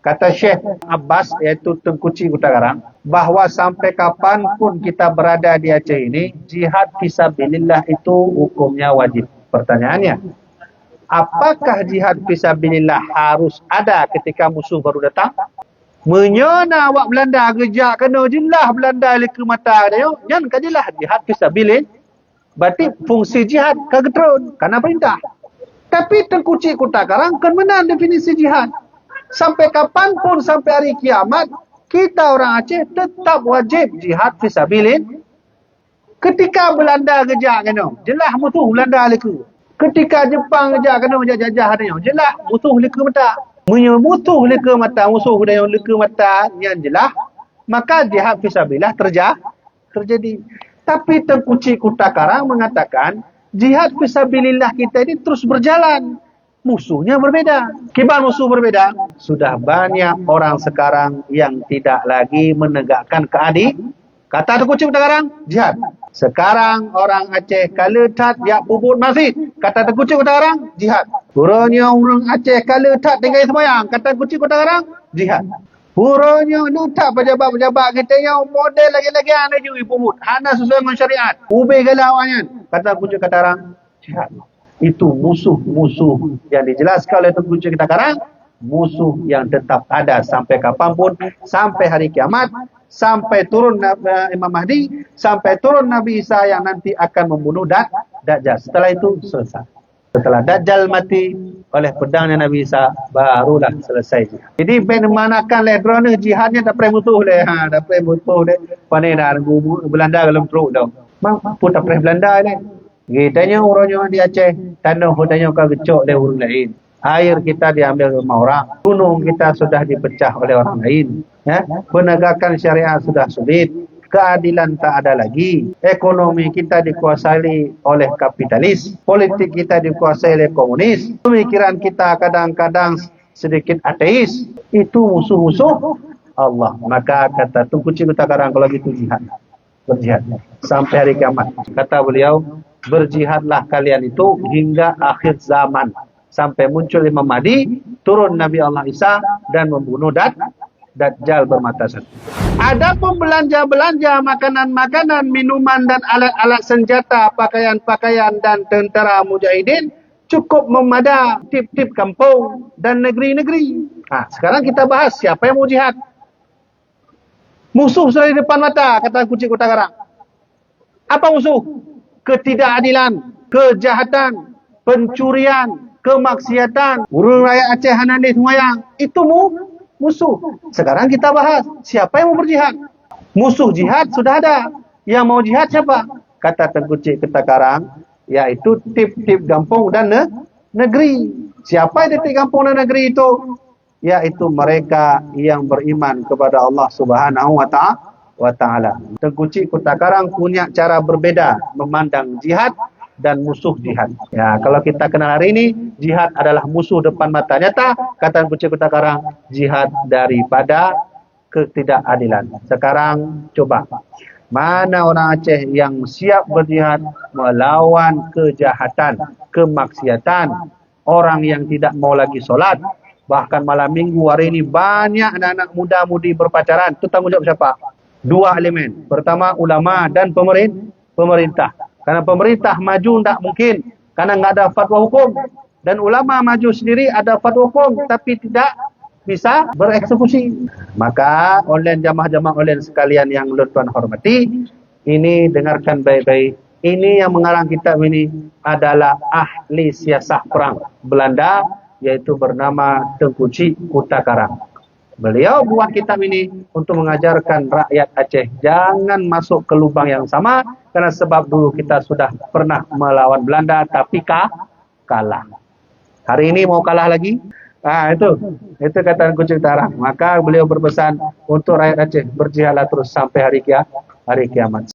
Kata Syekh Abbas, iaitu Tengku Cik Kota Garang, bahawa sampai kapanpun kita berada di Aceh ini, jihad fisabilillah itu hukumnya wajib. Pertanyaannya, apakah jihad fisabilillah harus ada ketika musuh baru datang? Menyona awak Belanda gejak kena jelah Belanda leka mata dia. Jangan kajilah jihad fisabilillah. Berarti fungsi jihad kageterun karena perintah. Tapi Tengku Cik Kota Garang kan menang definisi jihad. Sampai kapanpun, sampai hari kiamat, kita orang Aceh tetap wajib jihad fisabilillah. Ketika Belanda gejak kena, jelah musuh Belanda leka. Ketika Jepang gejak kena jajah dia, jelah musuh leka mata. Musuh leka mata, musuh dia leka mata yang jelah, maka jihad fisabilillah terjadi. Tapi Tengku Cik Kota Garang mengatakan jihad fisabilillah kita ini terus berjalan. Musuhnya berbeda. Kibar musuh berbeda. Sudah banyak orang sekarang yang tidak lagi menegakkan keadilan. Kata Tengku Cik Kota Garang, jihad. Sekarang orang Aceh kala tat ya puput masjid. Kata Tengku Cik Kota Garang, jihad. Puranya orang Aceh kala tat tinggal sembahyang. Kata Tengku Cik Kota Garang, jihad. Puranya nutak pejabat-pejabat kita yang model lagi-lagi anda juga puput. Hana sesuai dengan syariat. Ubih galauannya. Kata Tengku Cik Kota Garang, jihad. Itu musuh-musuh yang dijelaskan oleh Tengku Cik Kota Garang, musuh yang tetap ada sampai kapanpun, sampai hari kiamat, sampai turun Imam Mahdi, sampai turun Nabi Isa yang nanti akan membunuh Dajjal. Setelah itu selesai. Setelah Dajjal mati oleh pedangnya Nabi Isa, barulah selesai jihad. Jadi manakan ledrona jihadnya tak pernah musuh leh. Tak pernah musuh leh. Panena Belanda dalam teruk dah. Mampu tak pernah Belanda leh. Kitanya urangnya di Aceh, tanah hudanya kau gecok oleh orang lain. Air kita diambil rumah orang. Gunung kita sudah dipecah oleh orang lain. Ya? Penegakan syariat sudah sulit. Keadilan tak ada lagi. Ekonomi kita dikuasai oleh kapitalis. Politik kita dikuasai oleh komunis. Pemikiran kita kadang-kadang sedikit ateis. Itu musuh-musuh Allah. Maka kata Tengku Cik Kota Garang, kalau gitu jihad. Berjihad. Sampai hari kiamat. Kata beliau, berjihadlah kalian itu hingga akhir zaman. Sampai muncul Imam Mahdi, turun Nabi Allah Isa dan membunuh Dajjal bermata satu. Ada pun belanja-belanja makanan-makanan, minuman dan alat-alat senjata, pakaian-pakaian dan tentera mujahidin cukup memada tip-tip kampung dan negeri-negeri. Sekarang kita bahas siapa yang mau jihad. Musuh sudah di depan mata, kata Tengku Cik Kota Garang. Apa musuh? Ketidakadilan, kejahatan, pencurian, kemaksiatan, urang rakyat Aceh Hanandis semuanya. Itu musuh. Sekarang kita bahas siapa yang mau berjihad. Musuh jihad sudah ada. Yang mau jihad siapa? Kata Tengku Cik Kota Garang, yaitu tip-tip kampung dan negeri. Siapa yang tip kampung dan negeri itu? Yaitu mereka yang beriman kepada Allah Subhanahu wa Ta'ala. Tengku Cik Kota Garang punya cara berbeda memandang jihad dan musuh jihad. Ya, kalau kita kenal hari ini, jihad adalah musuh depan mata nyata. Kata Tengku Cik Kota Garang, jihad daripada ketidakadilan. Sekarang coba, mana orang Aceh yang siap berjihad melawan kejahatan, kemaksiatan, orang yang tidak mau lagi solat. Bahkan malam minggu hari ini banyak anak-anak muda-mudi berpacaran. Itu tanggung jawab siapa? Dua elemen. Pertama, ulama dan pemerintah. Karena pemerintah maju tidak mungkin. Karena nggak ada fatwa hukum. Dan ulama maju sendiri ada fatwa hukum. Tapi tidak bisa bereksekusi. Maka online jamaah-jamaah online sekalian yang Tuan hormati. Ini dengarkan baik-baik. Ini yang mengarang kitab ini adalah ahli siasah perang Belanda. Yaitu bernama Tengku Cik Kota Garang. Beliau buat kitab ini untuk mengajarkan rakyat Aceh jangan masuk ke lubang yang sama, karena sebab dulu kita sudah pernah melawan Belanda tapi kalah. Hari ini mau kalah lagi? Itu kata Tengku Cik Kota Garang. Maka beliau berpesan untuk rakyat Aceh berjihadlah terus sampai hari kiamat.